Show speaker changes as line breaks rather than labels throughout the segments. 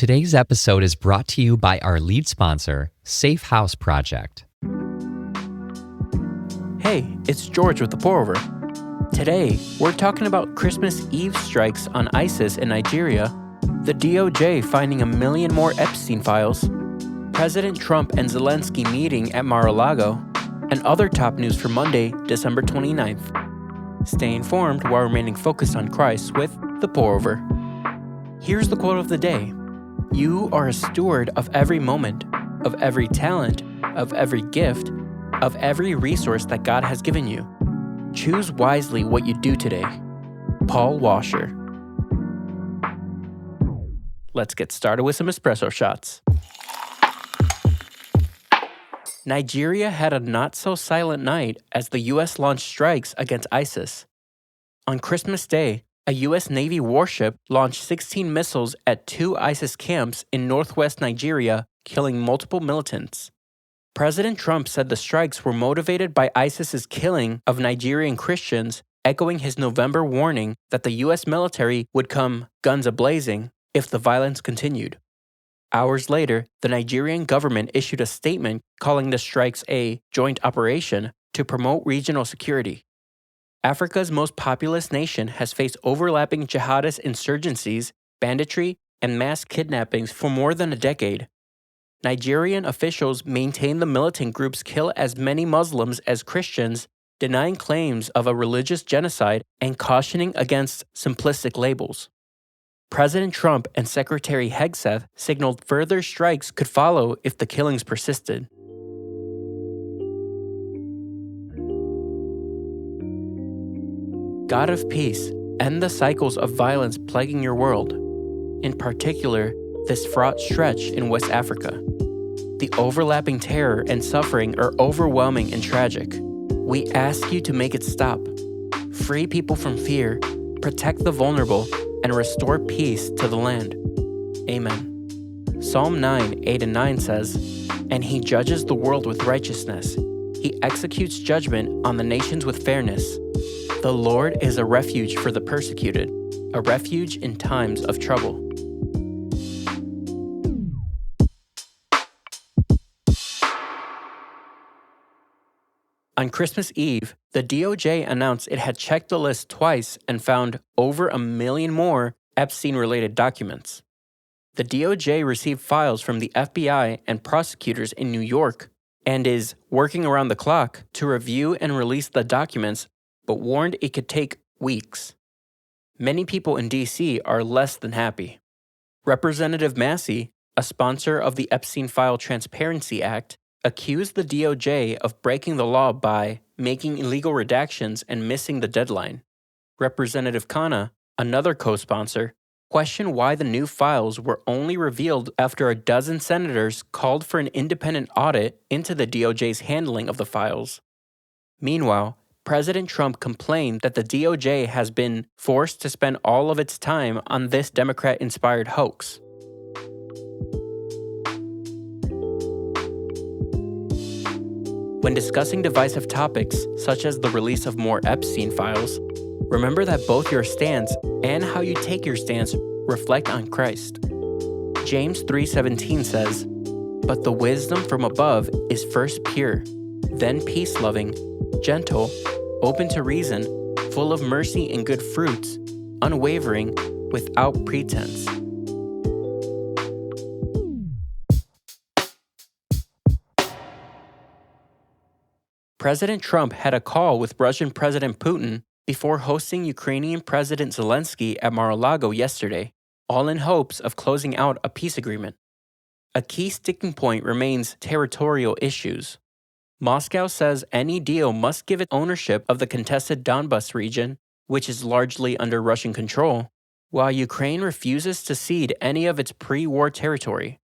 Today's episode is brought to you by our lead sponsor, Safe House Project.
Hey, it's George with the Pour-Over. Today, we're talking about Christmas Eve strikes on ISIS in Nigeria, the DOJ finding 1 million more Epstein files, President Trump and Zelenskyy meeting at Mar-a-Lago, and other top news for Monday, December 29th. Stay informed while remaining focused on Christ with the Pour-Over. Here's the quote of the day. You are a steward of every moment, of every talent, of every gift, of every resource that God has given you. Choose wisely what you do today. Paul Washer. Let's get started with some espresso shots. Nigeria had a not-so-silent night as the U.S. launched strikes against ISIS. On Christmas Day, a U.S. Navy warship launched 16 missiles at 2 ISIS camps in northwest Nigeria, killing multiple militants. President Trump said the strikes were motivated by ISIS's killing of Nigerian Christians, echoing his November warning that the U.S. military would come guns a-blazing if the violence continued. Hours later, the Nigerian government issued a statement calling the strikes a joint operation to promote regional security. Africa's most populous nation has faced overlapping jihadist insurgencies, banditry, and mass kidnappings for more than a decade. Nigerian officials maintain the militant groups kill as many Muslims as Christians, denying claims of a religious genocide and cautioning against simplistic labels. President Trump and Secretary Hegseth signaled further strikes could follow if the killings persisted. God of peace, end the cycles of violence plaguing your world, in particular, this fraught stretch in West Africa. The overlapping terror and suffering are overwhelming and tragic. We ask you to make it stop. Free people from fear, protect the vulnerable, and restore peace to the land. Amen. Psalm 9, 8 and 9 says, And he judges the world with righteousness. He executes judgment on the nations with fairness. The Lord is a refuge for the persecuted, a refuge in times of trouble. On Christmas Eve, the DOJ announced it had checked the list twice and found over 1 million more Epstein-related documents. The DOJ received files from the FBI and prosecutors in New York and is working around the clock to review and release the documents, but warned it could take weeks. Many people in D.C. are less than happy. Representative Massey, a sponsor of the Epstein File Transparency Act, accused the DOJ of breaking the law by making illegal redactions and missing the deadline. Representative Khanna, another co-sponsor, questioned why the new files were only revealed after a dozen senators called for an independent audit into the DOJ's handling of the files. Meanwhile, President Trump complained that the DOJ has been forced to spend all of its time on this Democrat-inspired hoax. When discussing divisive topics, such as the release of more Epstein files, remember that both your stance and how you take your stance reflect on Christ. James 3:17 says, But the wisdom from above is first pure, then peace-loving, gentle, open to reason, full of mercy and good fruits, unwavering, without pretense. President Trump had a call with Russian President Putin before hosting Ukrainian President Zelenskyy at Mar-a-Lago yesterday, all in hopes of closing out a peace agreement. A key sticking point remains territorial issues. Moscow says any deal must give it ownership of the contested Donbas region, which is largely under Russian control, while Ukraine refuses to cede any of its pre-war territory.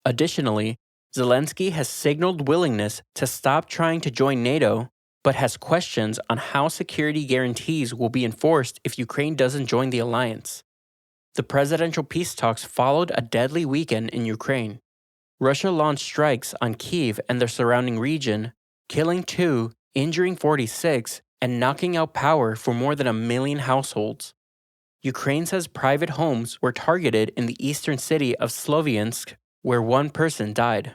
Additionally, Zelenskyy has signaled willingness to stop trying to join NATO, but has questions on how security guarantees will be enforced if Ukraine doesn't join the alliance. The presidential peace talks followed a deadly weekend in Ukraine. Russia launched strikes on Kyiv and the surrounding region, killing 2, injuring 46, and knocking out power for more than 1 million households. Ukraine says private homes were targeted in the eastern city of Sloviansk, where one person died.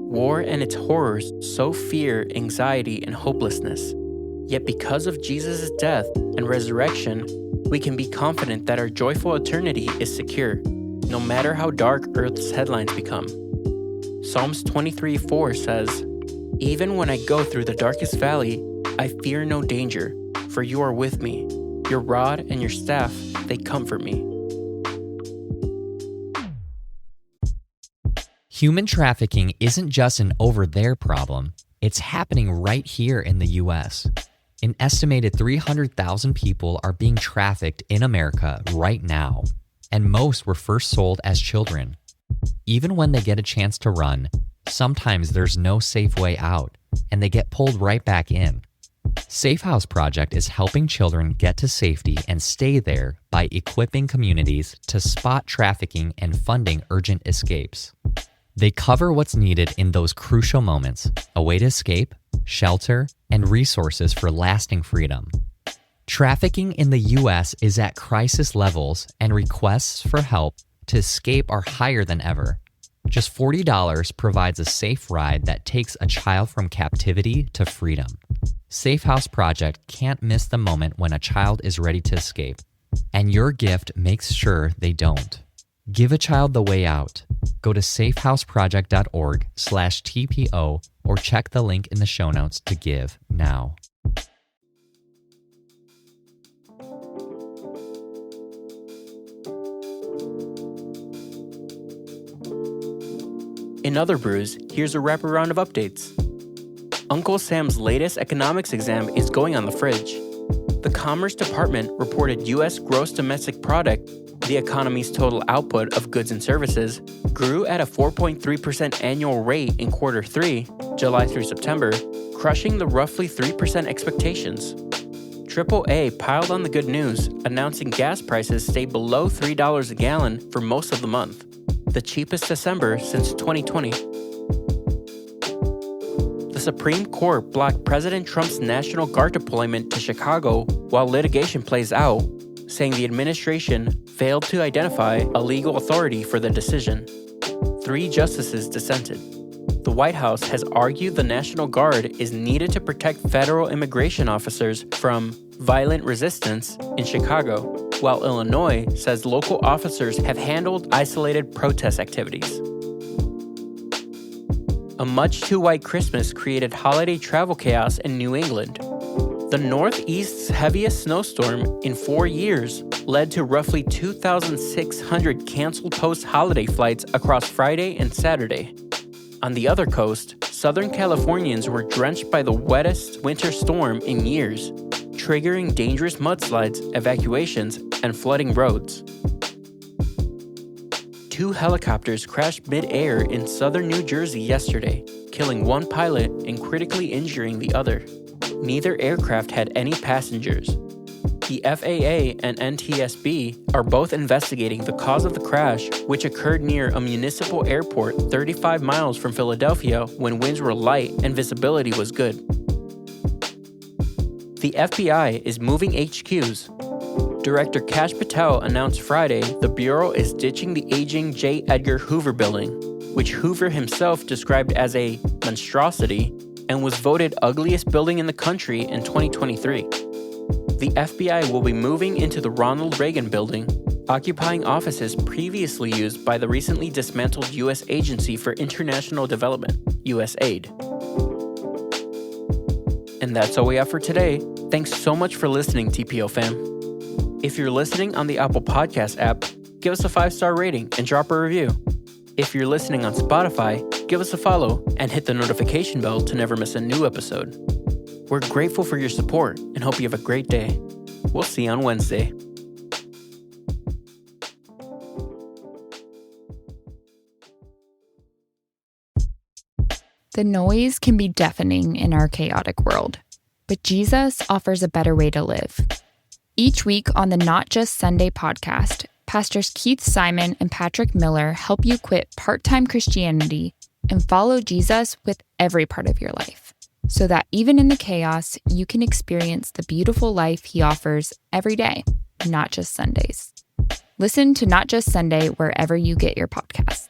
War and its horrors sow fear, anxiety, and hopelessness. Yet because of Jesus' death and resurrection, we can be confident that our joyful eternity is secure, no matter how dark Earth's headlines become. Psalms 23:4 says, "Even when I go through the darkest valley, I fear no danger, for you are with me. Your rod and your staff, they comfort me."
Human trafficking isn't just an over-there problem. It's happening right here in the U.S. An estimated 300,000 people are being trafficked in America right now, and most were first sold as children. Even when they get a chance to run, sometimes there's no safe way out, and they get pulled right back in. Safe House Project is helping children get to safety and stay there by equipping communities to spot trafficking and funding urgent escapes. They cover what's needed in those crucial moments: a way to escape, shelter, and resources for lasting freedom. Trafficking in the U.S. is at crisis levels, and requests for help to escape are higher than ever. Just $40 provides a safe ride that takes a child from captivity to freedom. Safe House Project can't miss the moment when a child is ready to escape, and your gift makes sure they don't. Give a child the way out. Go to safehouseproject.org/TPO or check the link in the show notes to give now.
In other brews, here's a wraparound of updates. Uncle Sam's latest economics exam is going on the fridge. The Commerce Department reported U.S. gross domestic product, the economy's total output of goods and services, grew at a 4.3% annual rate in quarter 3, July through September, crushing the roughly 3% expectations. AAA piled on the good news, announcing gas prices stayed below $3 a gallon for most of the month, the cheapest December since 2020. The Supreme Court blocked President Trump's National Guard deployment to Chicago while litigation plays out, saying the administration failed to identify a legal authority for the decision. 3 justices dissented. The White House has argued the National Guard is needed to protect federal immigration officers from violent resistance in Chicago, while Illinois says local officers have handled isolated protest activities. A much-too-white Christmas created holiday travel chaos in New England. The Northeast's heaviest snowstorm in 4 years led to roughly 2,600 canceled post-holiday flights across Friday and Saturday. On the other coast, Southern Californians were drenched by the wettest winter storm in years, triggering dangerous mudslides, evacuations, and flooding roads. 2 helicopters crashed mid-air in southern New Jersey yesterday, killing 1 pilot and critically injuring the other. Neither aircraft had any passengers. The FAA and NTSB are both investigating the cause of the crash, which occurred near a municipal airport 35 miles from Philadelphia when winds were light and visibility was good. The FBI is moving HQs. Director Kash Patel announced Friday the Bureau is ditching the aging J. Edgar Hoover building, which Hoover himself described as a monstrosity and was voted ugliest building in the country in 2023. The FBI will be moving into the Ronald Reagan building, occupying offices previously used by the recently dismantled U.S. Agency for International Development, USAID. And that's all we have for today. Thanks so much for listening, TPO fam. If you're listening on the Apple Podcast app, give us a 5-star rating and drop a review. If you're listening on Spotify, give us a follow and hit the notification bell to never miss a new episode. We're grateful for your support and hope you have a great day. We'll see you on Wednesday.
The noise can be deafening in our chaotic world, but Jesus offers a better way to live. Each week on the Not Just Sunday podcast, Pastors Keith Simon and Patrick Miller help you quit part-time Christianity and follow Jesus with every part of your life. so that even in the chaos, you can experience the beautiful life he offers every day, not just Sundays. Listen to Not Just Sunday wherever you get your podcasts.